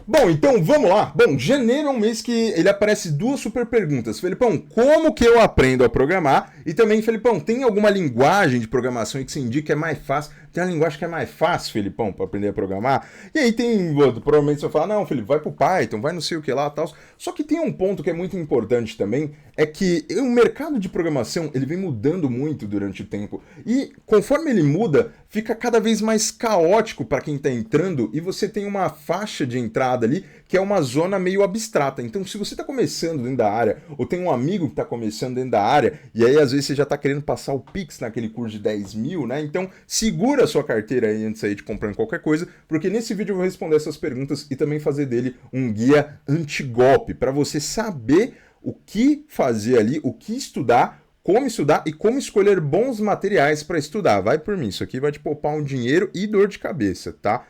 Bom, então vamos lá. Bom, janeiro é um mês que ele aparece duas super perguntas. Felipão, como que eu aprendo a programar? E também, Felipão, tem alguma linguagem de programação que você indica que é mais fácil? Tem uma linguagem que é mais fácil, Felipão, para aprender a programar? E aí provavelmente você vai falar, não, Felipe, vai pro Python, vai não sei o que lá e tal. Só que tem um ponto que é muito importante também, é que o mercado de programação, ele vem mudando muito durante o tempo. E conforme ele muda, fica cada vez mais caótico para quem está entrando e você tem uma faixa de entrada ali que é uma zona meio abstrata. Então, se você está começando dentro da área ou tem um amigo que está começando dentro da área e aí às vezes você já está querendo passar o Pix naquele curso de 10 mil, né? Então, segura a sua carteira aí antes aí de comprando qualquer coisa, porque nesse vídeo eu vou responder essas perguntas e também fazer dele um guia anti-golpe para você saber o que fazer ali, o que estudar, como estudar e como escolher bons materiais para estudar. Vai por mim, isso aqui vai te poupar um dinheiro e dor de cabeça, tá?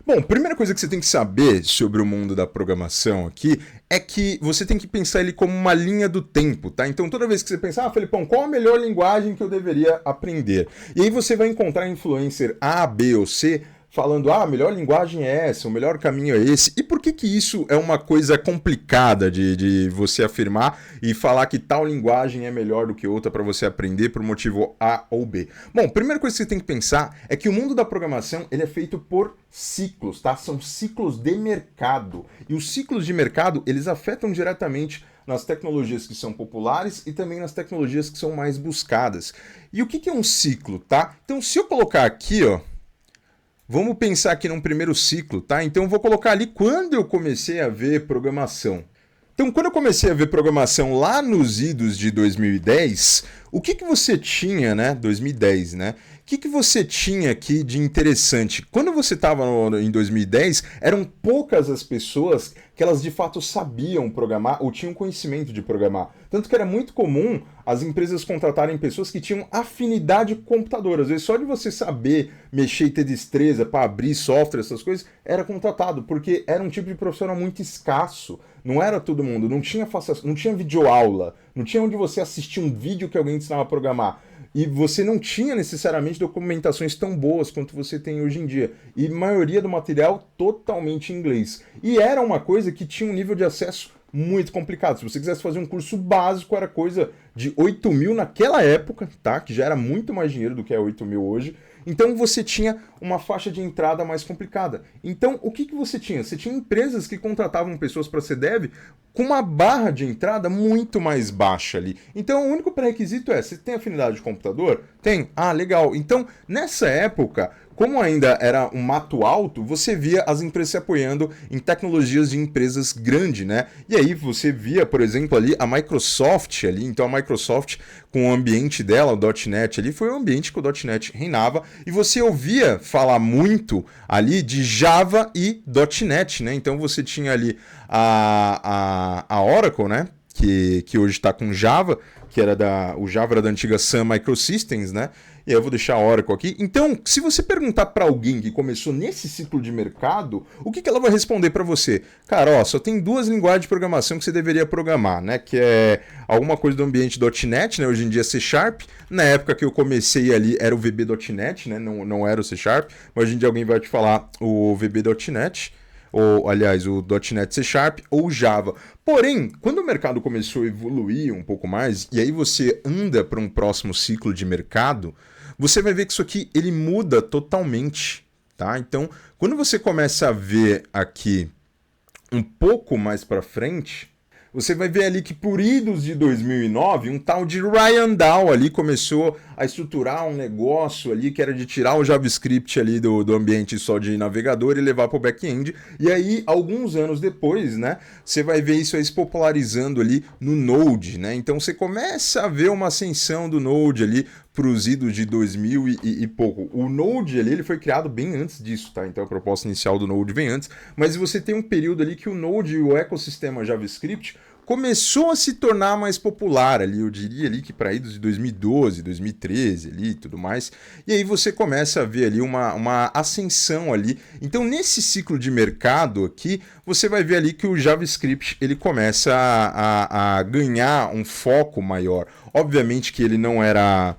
Bom, primeira coisa que você tem que saber sobre o mundo da programação aqui é que você tem que pensar ele como uma linha do tempo, tá? Então toda vez que você pensar, Felipão, qual a melhor linguagem que eu deveria aprender? E aí você vai encontrar influencer A, B ou C falando, a melhor linguagem é essa, o melhor caminho é esse. E por que que isso é uma coisa complicada de você afirmar e falar que tal linguagem é melhor do que outra para você aprender por motivo A ou B? Bom, primeira coisa que você tem que pensar é que o mundo da programação ele é feito por ciclos, tá? São ciclos de mercado. E os ciclos de mercado, eles afetam diretamente nas tecnologias que são populares e também nas tecnologias que são mais buscadas. E o que que é um ciclo, tá? Então, se eu colocar aqui, ó, vamos pensar aqui num primeiro ciclo, tá? Então eu vou colocar ali quando eu comecei a ver programação. Então, quando eu comecei a ver programação lá nos idos de 2010, o que que você tinha, né? 2010, né? O que que você tinha aqui de interessante? Quando você estava em 2010, eram poucas as pessoas que elas de fato sabiam programar ou tinham conhecimento de programar. Tanto que era muito comum as empresas contratarem pessoas que tinham afinidade com computador. Às vezes só de você saber mexer e ter destreza para abrir software, essas coisas, era contratado, porque era um tipo de profissional muito escasso. Não era todo mundo, não tinha videoaula, não tinha onde você assistir um vídeo que alguém ensinava a programar. E você não tinha necessariamente documentações tão boas quanto você tem hoje em dia. E maioria do material totalmente em inglês. E era uma coisa que tinha um nível de acesso muito complicado. Se você quisesse fazer um curso básico, era coisa de 8 mil naquela época, tá? Que já era muito mais dinheiro do que é 8 mil hoje. Então você tinha uma faixa de entrada mais complicada. Então o que que você tinha? Você tinha empresas que contratavam pessoas para ser dev com uma barra de entrada muito mais baixa ali. Então o único pré-requisito é, você tem afinidade de computador? Tem? Ah, legal. Então nessa época, como ainda era um mato alto, você via as empresas se apoiando em tecnologias de empresas grandes, né? E aí você via, por exemplo, ali a Microsoft ali. Então a Microsoft com o ambiente dela, o .NET ali, foi o ambiente que o .NET reinava. E você ouvia falar muito ali de Java e .NET, né? Então você tinha ali a Oracle, né? Que hoje está com Java, o Java era da antiga Sun Microsystems, né? E aí eu vou deixar a Oracle aqui. Então, se você perguntar para alguém que começou nesse ciclo de mercado, o que que ela vai responder para você? Cara, ó, só tem duas linguagens de programação que você deveria programar, né? Que é alguma coisa do ambiente .NET, né? Hoje em dia C Sharp. Na época que eu comecei ali era o VB.NET, né? Não era o C Sharp. Mas hoje em dia alguém vai te falar o VB.NET. Ou, aliás, o .NET C Sharp ou Java. Porém, quando o mercado começou a evoluir um pouco mais, e aí você anda para um próximo ciclo de mercado, você vai ver que isso aqui ele muda totalmente, tá? Então, quando você começa a ver aqui um pouco mais para frente, você vai ver ali que por idos de 2009, um tal de Ryan Dow ali começou a estruturar um negócio ali que era de tirar o JavaScript ali do ambiente só de navegador e levar para o back-end. E aí, alguns anos depois, né, você vai ver isso aí se popularizando ali no Node, né? Então você começa a ver uma ascensão do Node ali para os idos de 2000 e pouco. O Node ali, ele foi criado bem antes disso, tá? Então a proposta inicial do Node vem antes, mas você tem um período ali que o Node e o ecossistema JavaScript começou a se tornar mais popular ali, eu diria ali que para idos de 2012, 2013 ali e tudo mais, e aí você começa a ver ali uma ascensão ali. Então nesse ciclo de mercado aqui, você vai ver ali que o JavaScript ele começa a ganhar um foco maior. Obviamente que ele não era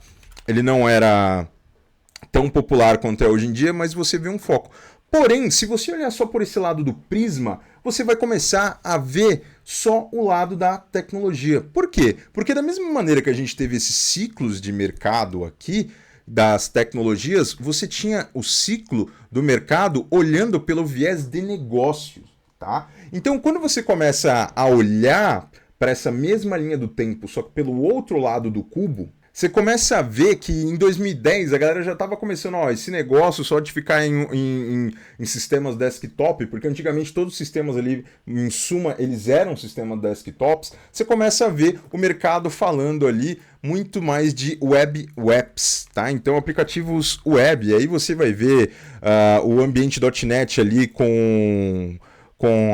tão popular quanto é hoje em dia, mas você vê um foco. Porém, se você olhar só por esse lado do prisma, você vai começar a ver só o lado da tecnologia. Por quê? Porque da mesma maneira que a gente teve esses ciclos de mercado aqui, das tecnologias, você tinha o ciclo do mercado olhando pelo viés de negócio, tá? Então, quando você começa a olhar para essa mesma linha do tempo, só que pelo outro lado do cubo, você começa a ver que em 2010 a galera já estava começando, ó, esse negócio só de ficar em sistemas desktop, porque antigamente todos os sistemas ali, em suma, eles eram sistemas desktops. Você começa a ver o mercado falando ali muito mais de web apps, tá? Então aplicativos web, aí você vai ver o ambiente .NET ali com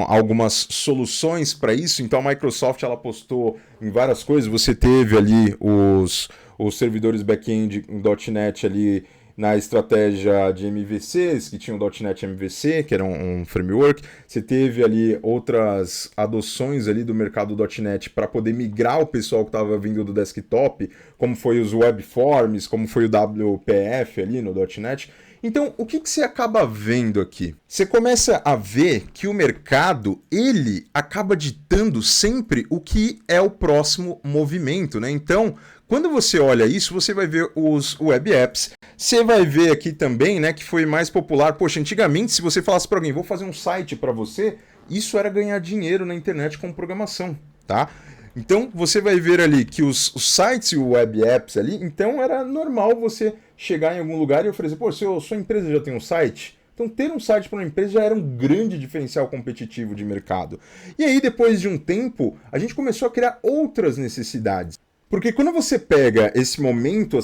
algumas soluções para isso. Então a Microsoft ela apostou em várias coisas. Você teve ali os servidores back-end em .NET ali na estratégia de MVCs, que tinha o .NET MVC, que era um framework. Você teve ali outras adoções ali do mercado .NET para poder migrar o pessoal que estava vindo do desktop, como foi os Webforms, como foi o WPF ali no .NET. Então, o que você acaba vendo aqui? Você começa a ver que o mercado, ele acaba ditando sempre o que é o próximo movimento, né? Então, quando você olha isso, você vai ver os web apps. Você vai ver aqui também, né, que foi mais popular. Poxa, antigamente, se você falasse para alguém, vou fazer um site para você, isso era ganhar dinheiro na internet com programação, tá? Então, você vai ver ali que os sites e web apps ali, então era normal você chegar em algum lugar e oferecer, pô, sua empresa já tem um site? Então, ter um site para uma empresa já era um grande diferencial competitivo de mercado. E aí, depois de um tempo, a gente começou a criar outras necessidades. Porque quando você pega esse momento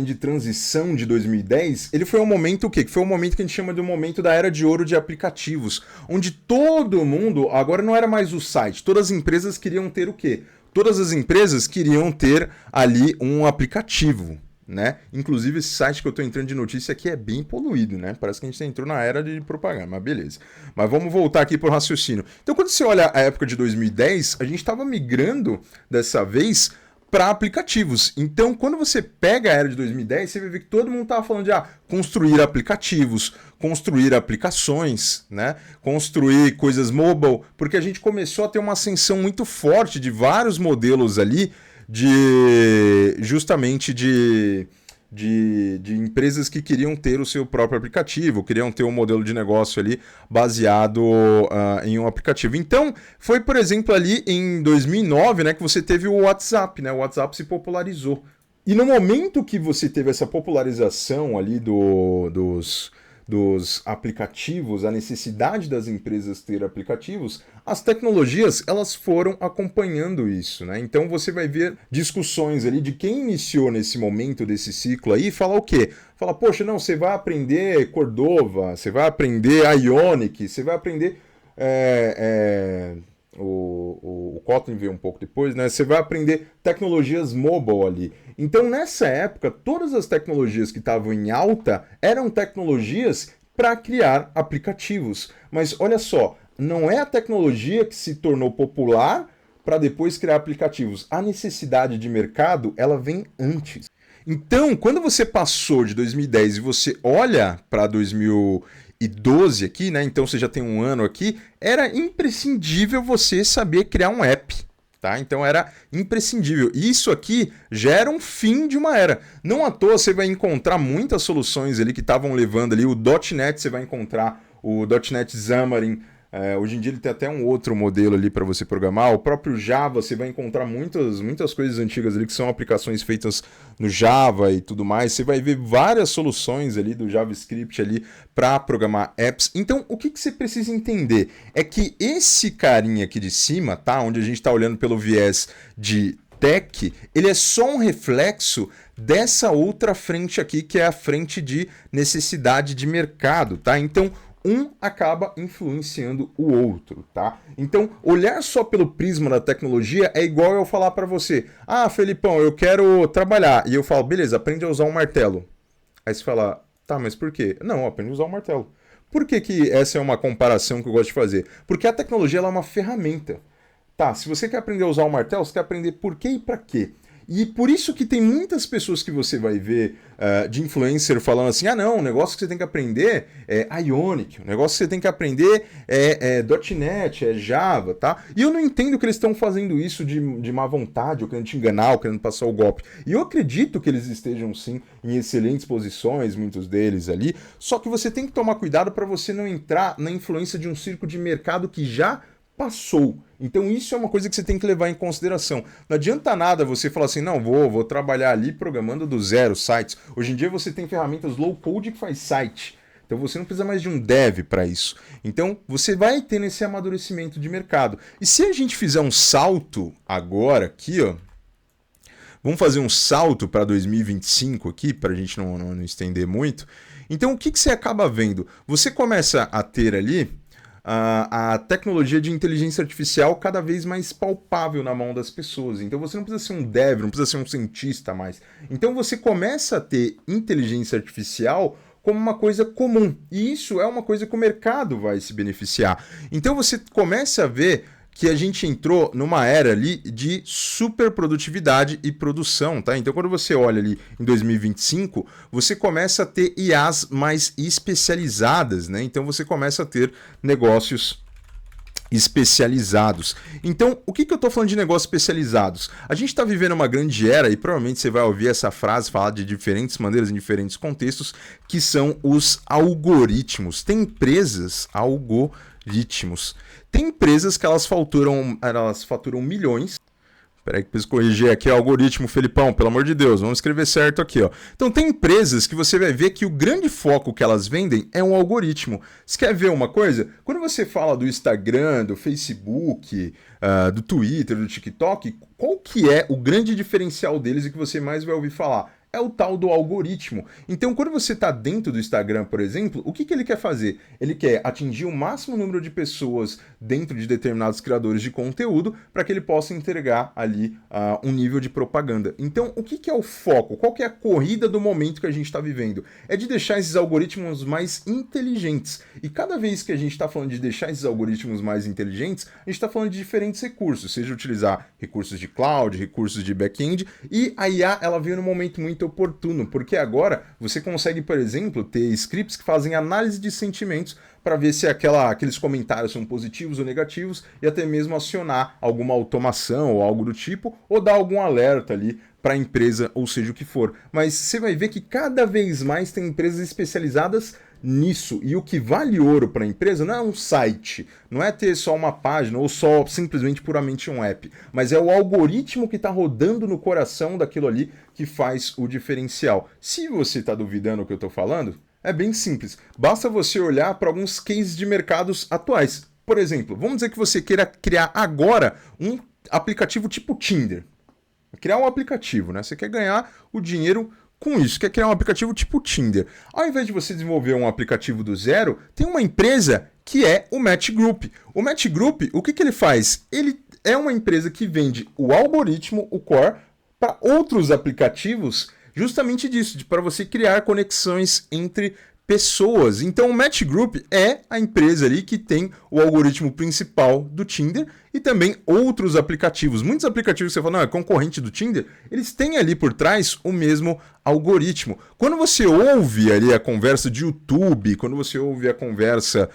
de transição de 2010, ele foi um momento o quê? Que foi um momento que a gente chama de um momento da era de ouro de aplicativos, onde todo mundo, agora não era mais o site, todas as empresas queriam ter o quê? Todas as empresas queriam ter ali um aplicativo, né? Inclusive esse site que eu estou entrando de notícia aqui é bem poluído, né? Parece que a gente entrou na era de propaganda, mas beleza. Mas vamos voltar aqui para o raciocínio. Então quando você olha a época de 2010, a gente estava migrando dessa vez para aplicativos. Então, quando você pega a era de 2010, você vai ver que todo mundo estava falando de construir aplicativos, construir aplicações, né? Construir coisas mobile, porque a gente começou a ter uma ascensão muito forte de vários modelos ali, justamente de empresas que queriam ter o seu próprio aplicativo, queriam ter um modelo de negócio ali baseado em um aplicativo. Então, foi, por exemplo, ali em 2009, né, que você teve o WhatsApp, né? O WhatsApp se popularizou. E no momento que você teve essa popularização ali dos aplicativos, a necessidade das empresas ter aplicativos, as tecnologias elas foram acompanhando isso, né? Então você vai ver discussões ali de quem iniciou nesse momento desse ciclo aí, fala o quê? Fala, poxa, não, você vai aprender Cordova, você vai aprender Ionic, você vai aprender o Kotlin veio um pouco depois, né? Você vai aprender tecnologias mobile ali. Então, nessa época, todas as tecnologias que estavam em alta eram tecnologias para criar aplicativos. Mas olha só, não é a tecnologia que se tornou popular para depois criar aplicativos. A necessidade de mercado, ela vem antes. Então, quando você passou de 2010 e você olha para 2012 aqui, né? Então você já tem um ano aqui, era imprescindível você saber criar um app, tá? Então era imprescindível. Isso aqui já era um fim de uma era. Não à toa você vai encontrar muitas soluções ali que estavam levando ali o .NET, você vai encontrar o .NET Xamarin. Hoje em dia ele tem até um outro modelo ali para você programar. O próprio Java, você vai encontrar muitas coisas antigas ali que são aplicações feitas no Java e tudo mais. Você vai ver várias soluções ali do JavaScript ali para programar apps. Então, o que você precisa entender é que esse carinha aqui de cima, tá? Onde a gente está olhando pelo viés de tech, ele é só um reflexo dessa outra frente aqui, que é a frente de necessidade de mercado, tá? Então, um acaba influenciando o outro, tá? Então, olhar só pelo prisma da tecnologia é igual eu falar para você: ah, Felipão, eu quero trabalhar. E eu falo: beleza, aprende a usar um martelo. Aí você fala: tá, mas por quê? Não, aprende a usar um martelo. Por que essa é uma comparação que eu gosto de fazer? Porque a tecnologia ela é uma ferramenta. Tá, se você quer aprender a usar um martelo, você quer aprender por quê e para quê. E por isso que tem muitas pessoas que você vai ver de influencer falando assim, não, o negócio que você tem que aprender é Ionic, o negócio que você tem que aprender é .NET, é Java, tá? E eu não entendo que eles estão fazendo isso de má vontade, ou querendo te enganar, ou querendo passar o golpe. E eu acredito que eles estejam sim em excelentes posições, muitos deles ali, só que você tem que tomar cuidado para você não entrar na influência de um circo de mercado que já passou. Então isso é uma coisa que você tem que levar em consideração. Não adianta nada você falar assim, não, vou trabalhar ali programando do zero sites. Hoje em dia você tem ferramentas low code que faz site. Então você não precisa mais de um dev para isso. Então você vai ter esse amadurecimento de mercado. E se a gente fizer um salto agora aqui, ó, vamos fazer um salto para 2025 aqui, para a gente não estender muito. Então o que você acaba vendo? Você começa a ter ali a tecnologia de inteligência artificial cada vez mais palpável na mão das pessoas. Então você não precisa ser um dev, não precisa ser um cientista mais. Então você começa a ter inteligência artificial como uma coisa comum. E isso é uma coisa que o mercado vai se beneficiar. Então você começa a ver que a gente entrou numa era ali de superprodutividade e produção, tá? Então, quando você olha ali em 2025, você começa a ter IAs mais especializadas, né? Então, você começa a ter negócios especializados. Então, o que eu estou falando de negócios especializados? A gente está vivendo uma grande era, e provavelmente você vai ouvir essa frase falar de diferentes maneiras, em diferentes contextos, que são os algoritmos. Tem empresas algoritmos. Tem empresas que elas faturam milhões. Peraí que eu preciso corrigir aqui o algoritmo, Felipão, pelo amor de Deus, vamos escrever certo aqui, ó. Então tem empresas que você vai ver que o grande foco que elas vendem é um algoritmo. Você quer ver uma coisa? Quando você fala do Instagram, do Facebook, do Twitter, do TikTok, qual que é o grande diferencial deles e que você mais vai ouvir falar? É o tal do algoritmo. Então, quando você está dentro do Instagram, por exemplo, o que ele quer fazer? Ele quer atingir o máximo número de pessoas dentro de determinados criadores de conteúdo para que ele possa entregar ali um nível de propaganda. Então, o que é o foco? Qual que é a corrida do momento que a gente está vivendo? É de deixar esses algoritmos mais inteligentes. E cada vez que a gente está falando de deixar esses algoritmos mais inteligentes, a gente está falando de diferentes recursos, seja utilizar recursos de cloud, recursos de back-end, e a IA ela veio no momento muito oportuno, porque agora você consegue, por exemplo, ter scripts que fazem análise de sentimentos para ver se aqueles comentários são positivos ou negativos e até mesmo acionar alguma automação ou algo do tipo, ou dar algum alerta ali para a empresa, ou seja o que for. Mas você vai ver que cada vez mais tem empresas especializadas nisso. E o que vale ouro para a empresa não é um site, não é ter só uma página ou só simplesmente puramente um app, mas é o algoritmo que está rodando no coração daquilo ali que faz o diferencial. Se você está duvidando do que eu estou falando, é bem simples. Basta você olhar para alguns cases de mercados atuais. Por exemplo, vamos dizer que você queira criar agora um aplicativo tipo Tinder. Criar um aplicativo, né? Você quer ganhar o dinheiro com isso, quer criar um aplicativo tipo Tinder. Ao invés de você desenvolver um aplicativo do zero, tem uma empresa que é o Match Group. O Match Group, o que ele faz? Ele é uma empresa que vende o algoritmo, o core, para outros aplicativos, justamente disso, para você criar conexões entre pessoas. Então o Match Group é a empresa ali que tem o algoritmo principal do Tinder e também outros aplicativos. Muitos aplicativos que você fala, não, é concorrente do Tinder, eles têm ali por trás o mesmo algoritmo. Quando você ouve ali a conversa de YouTube, quando você ouve a conversa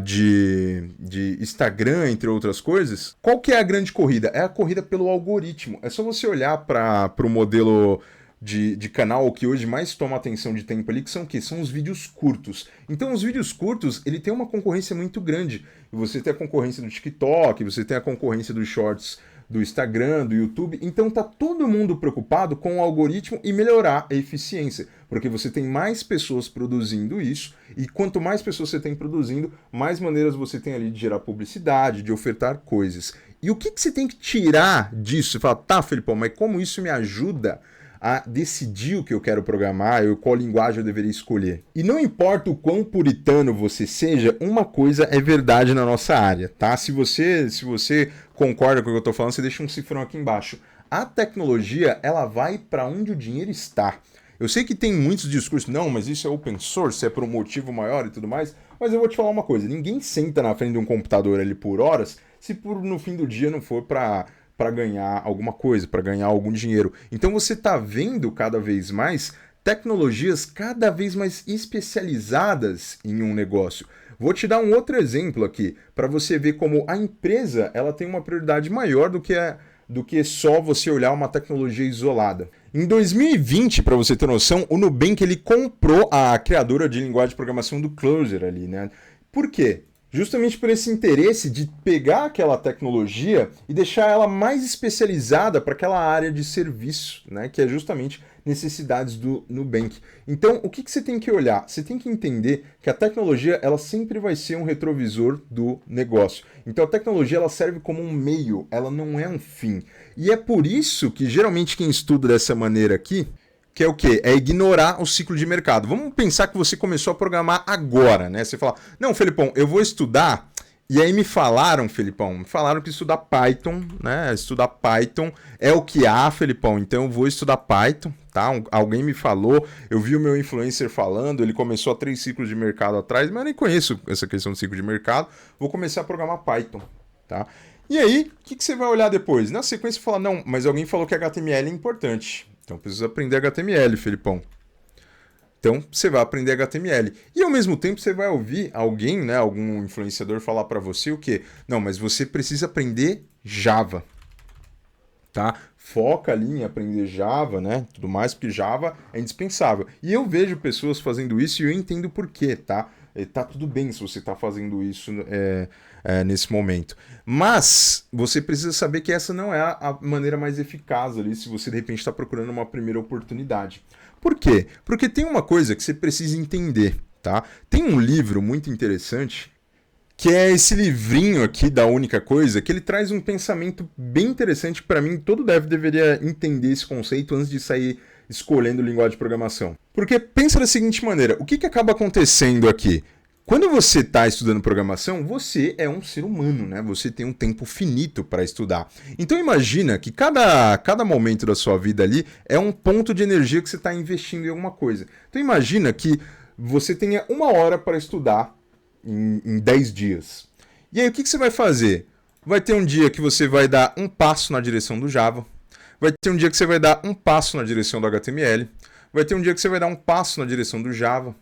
de Instagram, entre outras coisas, qual que é a grande corrida? É a corrida pelo algoritmo. É só você olhar para o modelo de canal que hoje mais toma atenção de tempo ali, que são o quê? São os vídeos curtos. Então os vídeos curtos, ele tem uma concorrência muito grande. Você tem a concorrência do TikTok, você tem a concorrência dos shorts do Instagram, do YouTube. Então tá todo mundo preocupado com o algoritmo e melhorar a eficiência, porque você tem mais pessoas produzindo isso, e quanto mais pessoas você tem produzindo, mais maneiras você tem ali de gerar publicidade, de ofertar coisas. E o que você tem que tirar disso? Você fala, tá, Felipão, mas como isso me ajuda a decidir o que eu quero programar e qual linguagem eu deveria escolher? E não importa o quão puritano você seja, uma coisa é verdade na nossa área, tá? Se você concorda com o que eu estou falando, você deixa um cifrão aqui embaixo. A tecnologia, ela vai para onde o dinheiro está. Eu sei que tem muitos discursos, não, mas isso é open source, é por um motivo maior e tudo mais, mas eu vou te falar uma coisa, ninguém senta na frente de um computador ali por horas, se no fim do dia não for para para ganhar alguma coisa, para ganhar algum dinheiro. Então você está vendo cada vez mais tecnologias cada vez mais especializadas em um negócio. Vou te dar um outro exemplo aqui, para você ver como a empresa ela tem uma prioridade maior do que só você olhar uma tecnologia isolada. Em 2020, para você ter noção, o Nubank ele comprou a criadora de linguagem de programação do Clojure ali, né? Por quê? Justamente por esse interesse de pegar aquela tecnologia e deixar ela mais especializada para aquela área de serviço, né? Que é justamente necessidades do Nubank. Então, o que você tem que olhar? Você tem que entender que a tecnologia ela sempre vai ser um retrovisor do negócio. Então, a tecnologia ela serve como um meio, ela não é um fim. E é por isso que, geralmente, quem estuda dessa maneira aqui, que é o quê? É ignorar o ciclo de mercado. Vamos pensar que você começou a programar agora, né? Você fala, não, Felipão, eu vou estudar. E aí me falaram, Felipão, que estudar Python, né? Estudar Python é o que há, Felipão, então eu vou estudar Python, tá? Alguém me falou, eu vi o meu influencer falando, ele começou a 3 ciclos de mercado atrás, mas eu nem conheço essa questão de ciclo de mercado, vou começar a programar Python, tá? E aí, o que você vai olhar depois? Na sequência, você fala, não, mas alguém falou que HTML é importante. Então precisa aprender HTML, Felipão. Então você vai aprender HTML. E ao mesmo tempo você vai ouvir alguém, né, algum influenciador falar para você o quê? Não, mas você precisa aprender Java. Tá? Foca ali em aprender Java, né? Tudo mais, porque Java é indispensável. E eu vejo pessoas fazendo isso e eu entendo por quê, tá? Tá tudo bem se você está fazendo isso nesse momento. Mas você precisa saber que essa não é a maneira mais eficaz ali se você de repente está procurando uma primeira oportunidade. Por quê? Porque tem uma coisa que você precisa entender, tá? Tem um livro muito interessante que é esse livrinho aqui da Única Coisa, que ele traz um pensamento bem interessante para mim. Todo dev deveria entender esse conceito antes de sair escolhendo linguagem de programação. Porque pensa da seguinte maneira, o que acaba acontecendo aqui? Quando você está estudando programação, você é um ser humano, né? Você tem um tempo finito para estudar. Então imagina que cada momento da sua vida ali é um ponto de energia que você está investindo em alguma coisa. Então imagina que você tenha 1 hora para estudar em 10 dias. E aí o que você vai fazer? Vai ter um dia que você vai dar um passo na direção do Java, vai ter um dia que você vai dar um passo na direção do HTML, vai ter um dia que você vai dar um passo na direção do Java.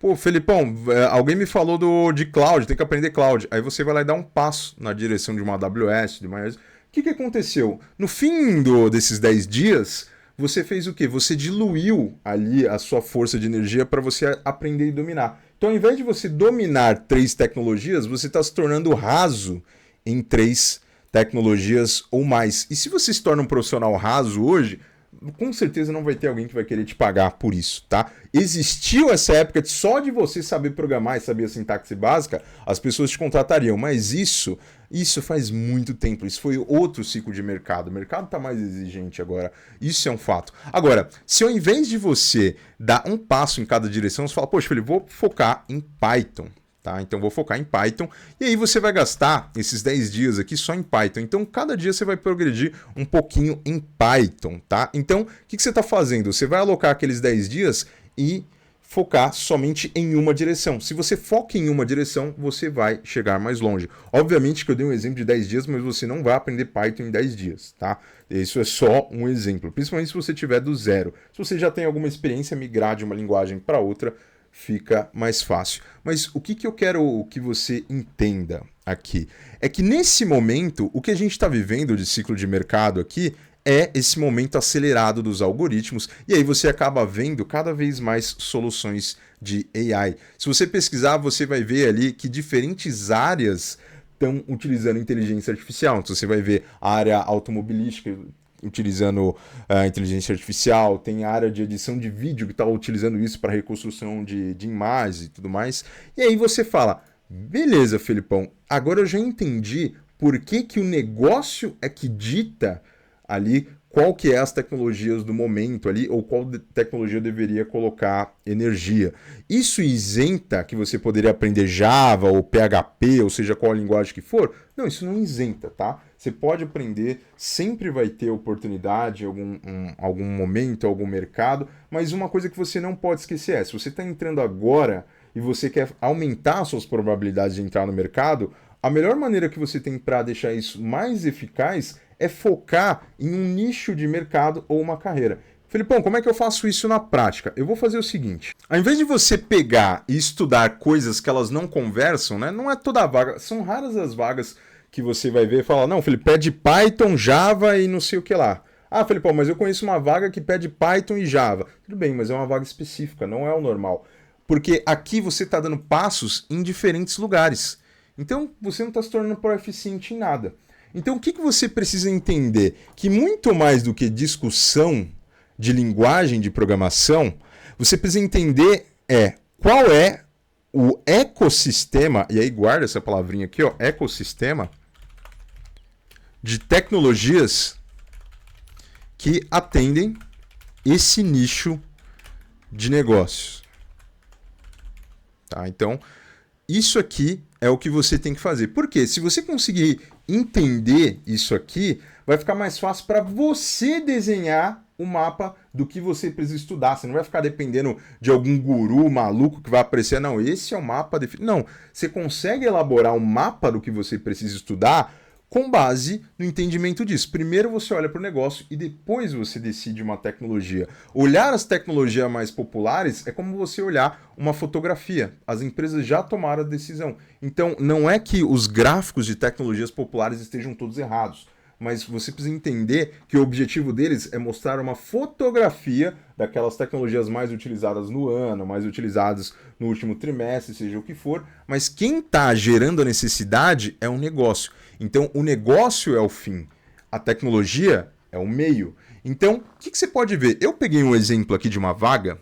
Pô, Felipão, alguém me falou de cloud, tem que aprender cloud. Aí você vai lá e dá um passo na direção de uma AWS, de uma... O que aconteceu? No fim desses 10 dias, você fez o quê? Você diluiu ali a sua força de energia para você aprender e dominar. Então, ao invés de você dominar 3 tecnologias, você está se tornando raso em 3 tecnologias ou mais. E se você se torna um profissional raso hoje, com certeza não vai ter alguém que vai querer te pagar por isso, tá? Existiu essa época de só de você saber programar e saber a sintaxe básica, as pessoas te contratariam, mas isso faz muito tempo, isso foi outro ciclo de mercado, o mercado está mais exigente agora, isso é um fato. Agora, se ao invés de você dar um passo em cada direção, você fala, poxa, Felipe, vou focar em Python. Tá? Então vou focar em Python e aí você vai gastar esses 10 dias aqui só em Python. Então cada dia você vai progredir um pouquinho em Python, tá? Então o que você está fazendo? Você vai alocar aqueles 10 dias e focar somente em uma direção. Se você foca em uma direção, você vai chegar mais longe. Obviamente que eu dei um exemplo de 10 dias, mas você não vai aprender Python em 10 dias, tá? Isso é só um exemplo, principalmente se você tiver do zero. Se você já tem alguma experiência, migrar de uma linguagem para outra fica mais fácil. Mas o que eu quero que você entenda aqui é que nesse momento, o que a gente está vivendo de ciclo de mercado aqui é esse momento acelerado dos algoritmos e aí você acaba vendo cada vez mais soluções de AI. Se você pesquisar, você vai ver ali que diferentes áreas estão utilizando inteligência artificial. Então você vai ver a área automobilística utilizando inteligência artificial, tem a área de edição de vídeo que está utilizando isso para reconstrução de imagens e tudo mais. E aí você fala, beleza, Felipão, agora eu já entendi por que o negócio é que dita ali qual que é as tecnologias do momento ali, ou qual tecnologia eu deveria colocar energia. Isso isenta que você poderia aprender Java ou PHP, ou seja, qual a linguagem que for? Não, isso não isenta, tá? Você pode aprender, sempre vai ter oportunidade em algum momento, algum mercado, mas uma coisa que você não pode esquecer é, se você está entrando agora e você quer aumentar as suas probabilidades de entrar no mercado, a melhor maneira que você tem para deixar isso mais eficaz é focar em um nicho de mercado ou uma carreira. Felipão, como é que eu faço isso na prática? Eu vou fazer o seguinte, ao invés de você pegar e estudar coisas que elas não conversam, né? Não é toda a vaga, são raras as vagas que você vai ver e falar, não, Felipe, pede Python, Java e não sei o que lá. Ah, Felipão, mas eu conheço uma vaga que pede Python e Java. Tudo bem, mas é uma vaga específica, não é o normal. Porque aqui você está dando passos em diferentes lugares. Então, você não está se tornando proeficiente em nada. Então, o que você precisa entender? Que muito mais do que discussão de linguagem de programação, você precisa entender qual é o ecossistema, e aí guarda essa palavrinha aqui, ó, ecossistema de tecnologias que atendem esse nicho de negócios. Tá? Então, isso aqui é o que você tem que fazer. Por quê? Se você conseguir entender isso aqui, vai ficar mais fácil para você desenhar o mapa do que você precisa estudar. Você não vai ficar dependendo de algum guru maluco que vai aparecer. Não, esse é o mapa. Não, você consegue elaborar um mapa do que você precisa estudar com base no entendimento disso. Primeiro você olha para o negócio e depois você decide uma tecnologia. Olhar as tecnologias mais populares é como você olhar uma fotografia. As empresas já tomaram a decisão. Então, não é que os gráficos de tecnologias populares estejam todos errados, mas você precisa entender que o objetivo deles é mostrar uma fotografia daquelas tecnologias mais utilizadas no ano, mais utilizadas no último trimestre, seja o que for, mas quem está gerando a necessidade é um negócio. Então, o negócio é o fim, a tecnologia é o meio. Então, o que você pode ver? Eu peguei um exemplo aqui de uma vaga,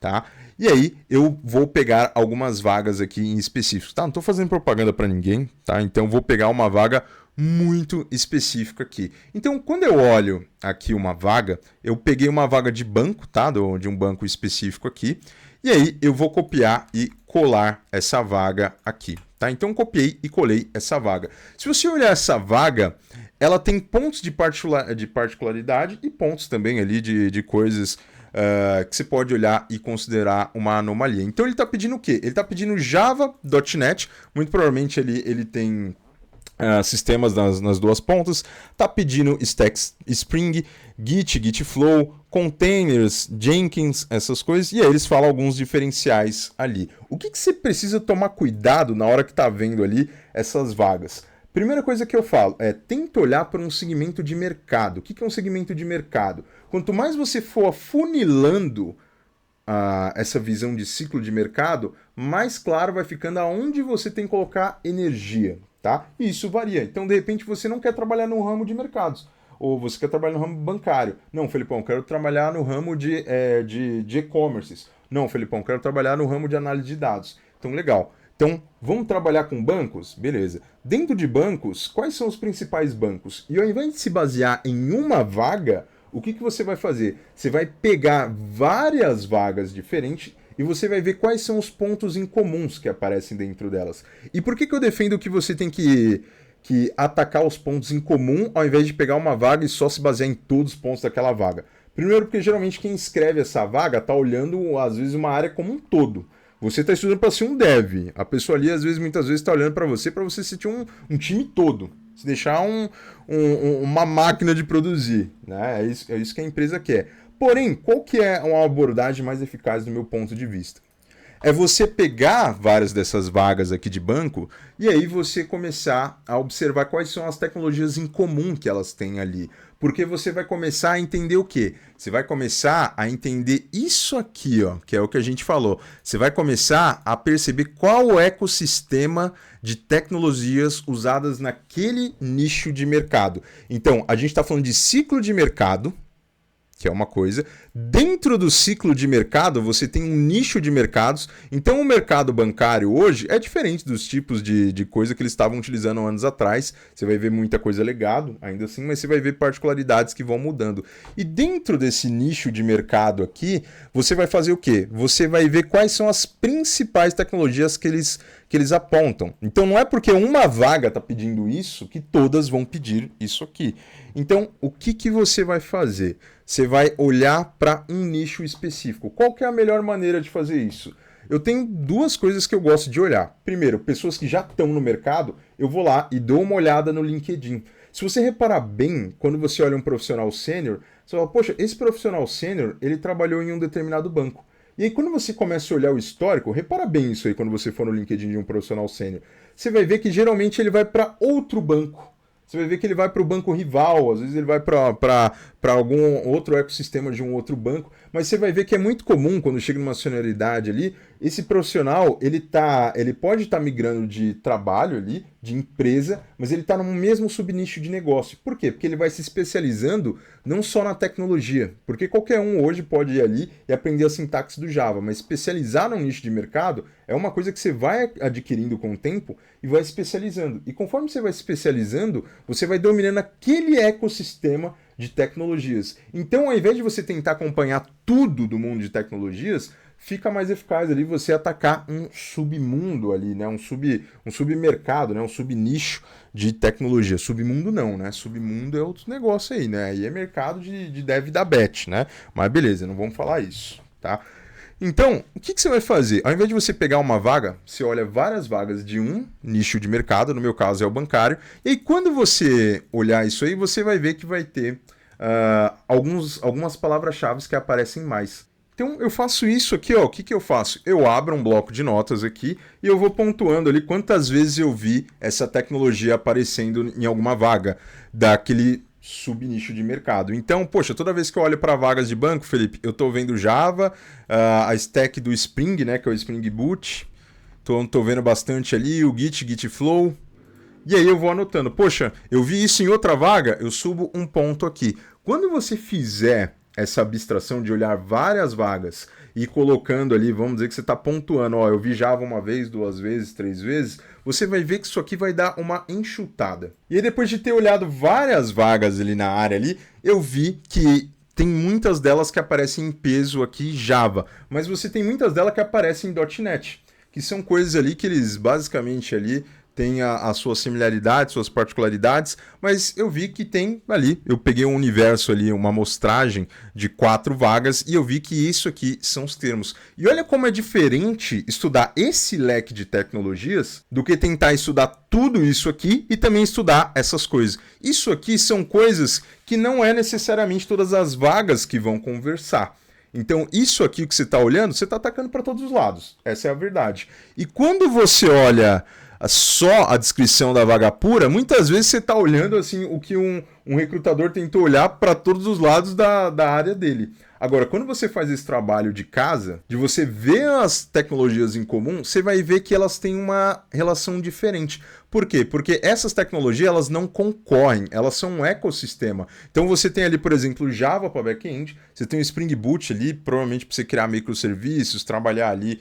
tá? E aí eu vou pegar algumas vagas aqui em específico, tá? Não estou fazendo propaganda para ninguém, tá? Então, vou pegar uma vaga muito específica aqui. Então, quando eu olho aqui uma vaga, eu peguei uma vaga de banco, tá? De um banco específico aqui. E aí eu vou copiar e colar essa vaga aqui, tá? Então, copiei e colei essa vaga. Se você olhar essa vaga, ela tem pontos de particularidade e pontos também ali de coisas que você pode olhar e considerar uma anomalia. Então, ele está pedindo o quê? Ele está pedindo Java.NET. Muito provavelmente ele tem sistemas nas duas pontas, tá pedindo Stack Spring, Git Flow, containers, Jenkins, essas coisas, e aí eles falam alguns diferenciais ali. O que você precisa tomar cuidado na hora que tá vendo ali essas vagas? Primeira coisa que eu falo tenta olhar para um segmento de mercado. O que é um segmento de mercado? Quanto mais você for afunilando essa visão de ciclo de mercado, mais claro vai ficando aonde você tem que colocar energia. Tá? E isso varia. Então, de repente, você não quer trabalhar no ramo de mercados. Ou você quer trabalhar no ramo bancário. Não, Felipão, eu quero trabalhar no ramo de e-commerce. Não, Felipão, eu quero trabalhar no ramo de análise de dados. Então, legal. Então, vamos trabalhar com bancos? Beleza. Dentro de bancos, quais são os principais bancos? E ao invés de se basear em uma vaga, o que você vai fazer? Você vai pegar várias vagas diferentes e você vai ver quais são os pontos em comuns que aparecem dentro delas. E por que eu defendo que você tem que atacar os pontos em comum ao invés de pegar uma vaga e só se basear em todos os pontos daquela vaga? Primeiro porque geralmente quem escreve essa vaga está olhando, às vezes, uma área como um todo. Você está estudando para ser um dev. A pessoa ali, muitas vezes, está olhando para você se ter um time todo. Se deixar uma máquina de produzir. Né? É isso que a empresa quer. Porém, qual que é uma abordagem mais eficaz do meu ponto de vista? É você pegar várias dessas vagas aqui de banco e aí você começar a observar quais são as tecnologias em comum que elas têm ali. Porque você vai começar a entender o quê? Você vai começar a entender isso aqui, ó, que é o que a gente falou. Você vai começar a perceber qual o ecossistema de tecnologias usadas naquele nicho de mercado. Então, a gente está falando de ciclo de mercado, que é uma coisa. Dentro do ciclo de mercado, você tem um nicho de mercados. Então, o mercado bancário hoje é diferente dos tipos de coisa que eles estavam utilizando anos atrás. Você vai ver muita coisa legado, ainda assim, mas você vai ver particularidades que vão mudando. E dentro desse nicho de mercado aqui, você vai fazer o quê? Você vai ver quais são as principais tecnologias que eles apontam. Então, não é porque uma vaga está pedindo isso que todas vão pedir isso aqui. Então, o que você vai fazer? Você vai olhar para um nicho específico. Qual que é a melhor maneira de fazer isso? eu tenho duas coisas que eu gosto de olhar. Primeiro, pessoas que já estão no mercado, eu vou lá e dou uma olhada no LinkedIn. Se você reparar bem, quando você olha um profissional sênior, você fala, poxa, esse profissional sênior, ele trabalhou em um determinado banco. E aí, quando você começa a olhar o histórico, repara bem isso aí quando você for no LinkedIn de um profissional sênior. Você vai ver que geralmente ele vai para outro banco. Você vai ver que ele vai para o banco rival, às vezes ele vai para algum outro ecossistema de um outro banco, mas você vai ver que é muito comum, quando chega numa senioridade ali, esse profissional, ele pode estar migrando de trabalho ali, de empresa, mas ele está no mesmo subnicho de negócio. Por quê? Porque ele vai se especializando não só na tecnologia, porque qualquer um hoje pode ir ali e aprender a sintaxe do Java, mas especializar num nicho de mercado é uma coisa que você vai adquirindo com o tempo e vai se especializando. E conforme você vai se especializando, você vai dominando aquele ecossistema de tecnologias. Então, ao invés de você tentar acompanhar tudo do mundo de tecnologias, fica mais eficaz ali você atacar um submundo ali, né? Um submercado, né? Um subnicho de tecnologia. Submundo não, né? Submundo é outro negócio aí, né? Aí é mercado de dev da bet, né? Mas beleza, não vamos falar isso, tá? Então, o que você vai fazer? Ao invés de você pegar uma vaga, você olha várias vagas de um nicho de mercado, no meu caso é o bancário, e aí quando você olhar isso aí, você vai ver que vai ter algumas palavras-chave que aparecem mais. Então eu faço isso aqui, ó. O que eu faço? Eu abro um bloco de notas aqui e eu vou pontuando ali quantas vezes eu vi essa tecnologia aparecendo em alguma vaga daquele subnicho de mercado. Então, poxa, toda vez que eu olho para vagas de banco, Felipe, eu estou vendo Java, a stack do Spring, né, que é o Spring Boot. Tô vendo bastante ali, o Git Flow. E aí eu vou anotando. Poxa, eu vi isso em outra vaga, eu subo um ponto aqui. Quando você fizer essa abstração de olhar várias vagas e colocando ali, vamos dizer que você está pontuando, ó, eu vi Java uma vez, 2 vezes, 3 vezes, você vai ver que isso aqui vai dar uma enxutada. E aí depois de ter olhado várias vagas ali na área ali, eu vi que tem muitas delas que aparecem em peso aqui Java, mas você tem muitas delas que aparecem em .NET, que são coisas ali que eles basicamente ali tem a sua similaridade, suas particularidades, mas eu vi que tem ali, eu peguei um universo ali, uma amostragem de 4 vagas e eu vi que isso aqui são os termos. E olha como é diferente estudar esse leque de tecnologias do que tentar estudar tudo isso aqui e também estudar essas coisas. Isso aqui são coisas que não é necessariamente todas as vagas que vão conversar. Então, isso aqui que você está olhando, você está atacando para todos os lados. Essa é a verdade. E quando você olha só a descrição da vaga pura, muitas vezes você está olhando assim o que um recrutador tentou olhar para todos os lados da área dele. Agora, quando você faz esse trabalho de casa, de você ver as tecnologias em comum, você vai ver que elas têm uma relação diferente. Por quê? Porque essas tecnologias elas não concorrem, elas são um ecossistema. Então você tem ali, por exemplo, Java para back-end, você tem o Spring Boot ali, provavelmente para você criar microserviços, trabalhar ali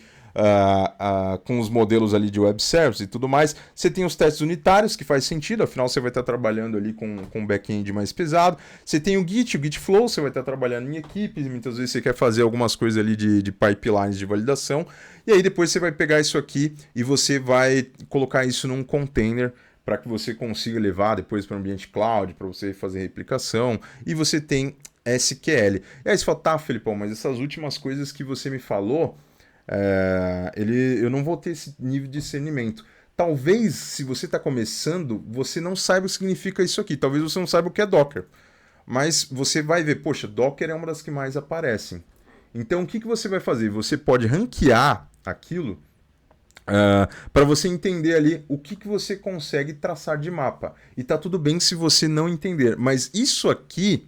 com os modelos ali de web service e tudo mais. Você tem os testes unitários, que faz sentido, afinal você vai estar trabalhando ali com um back-end mais pesado. Você tem o Git Flow, você vai estar trabalhando em equipes, muitas vezes você quer fazer algumas coisas ali de pipelines de validação, e aí depois você vai pegar isso aqui e você vai colocar isso num container para que você consiga levar depois para o ambiente cloud, para você fazer replicação, e você tem SQL. E aí você fala, tá, Felipão, mas essas últimas coisas que você me falou, eu não vou ter esse nível de discernimento. Talvez, se você está começando, você não saiba o que significa isso aqui. Talvez você não saiba o que é Docker. Mas você vai ver, poxa, Docker é uma das que mais aparecem. Então, o que você vai fazer? Você pode ranquear aquilo para você entender ali o que você consegue traçar de mapa. E tá tudo bem se você não entender. Mas isso aqui,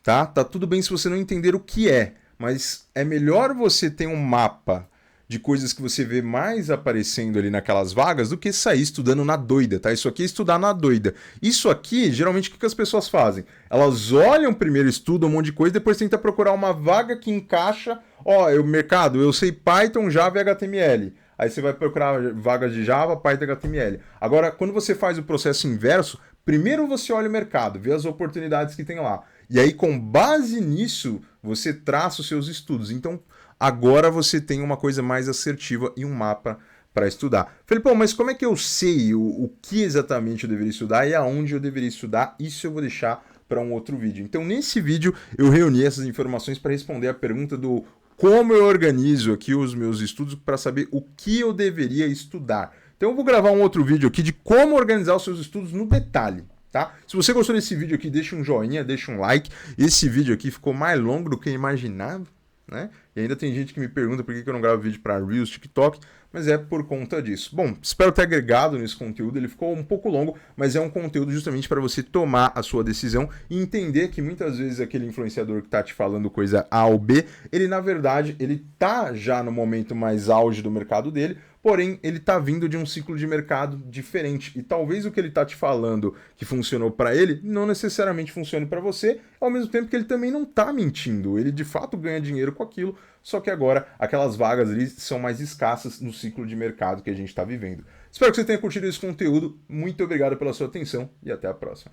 tá tudo bem se você não entender o que é. Mas é melhor você ter um mapa de coisas que você vê mais aparecendo ali naquelas vagas do que sair estudando na doida, tá? Isso aqui é estudar na doida. Isso aqui, geralmente, o que as pessoas fazem? Elas olham primeiro, estudam um monte de coisa, depois tentam procurar uma vaga que encaixa. Mercado, eu sei Python, Java e HTML. Aí você vai procurar vagas de Java, Python e HTML. Agora, quando você faz o processo inverso, primeiro você olha o mercado, vê as oportunidades que tem lá. E aí, com base nisso, você traça os seus estudos. Então, agora você tem uma coisa mais assertiva e um mapa para estudar. Felipão, mas como é que eu sei o que exatamente eu deveria estudar e aonde eu deveria estudar? Isso eu vou deixar para um outro vídeo. Então, nesse vídeo, eu reuni essas informações para responder a pergunta do como eu organizo aqui os meus estudos para saber o que eu deveria estudar. Então eu vou gravar um outro vídeo aqui de como organizar os seus estudos no detalhe. Tá? Se você gostou desse vídeo aqui, deixa um joinha, deixa um like. Esse vídeo aqui ficou mais longo do que eu imaginava, né? E ainda tem gente que me pergunta por que eu não gravo vídeo para Reels, TikTok, mas é por conta disso. Bom, espero ter agregado nesse conteúdo, ele ficou um pouco longo, mas é um conteúdo justamente para você tomar a sua decisão e entender que muitas vezes aquele influenciador que está te falando coisa A ou B, ele na verdade, ele tá já no momento mais auge do mercado dele, porém ele tá vindo de um ciclo de mercado diferente e talvez o que ele tá te falando que funcionou para ele não necessariamente funcione para você, ao mesmo tempo que ele também não tá mentindo, ele de fato ganha dinheiro com aquilo, só que agora aquelas vagas ali são mais escassas no ciclo de mercado que a gente está vivendo. Espero que você tenha curtido esse conteúdo, muito obrigado pela sua atenção e até a próxima.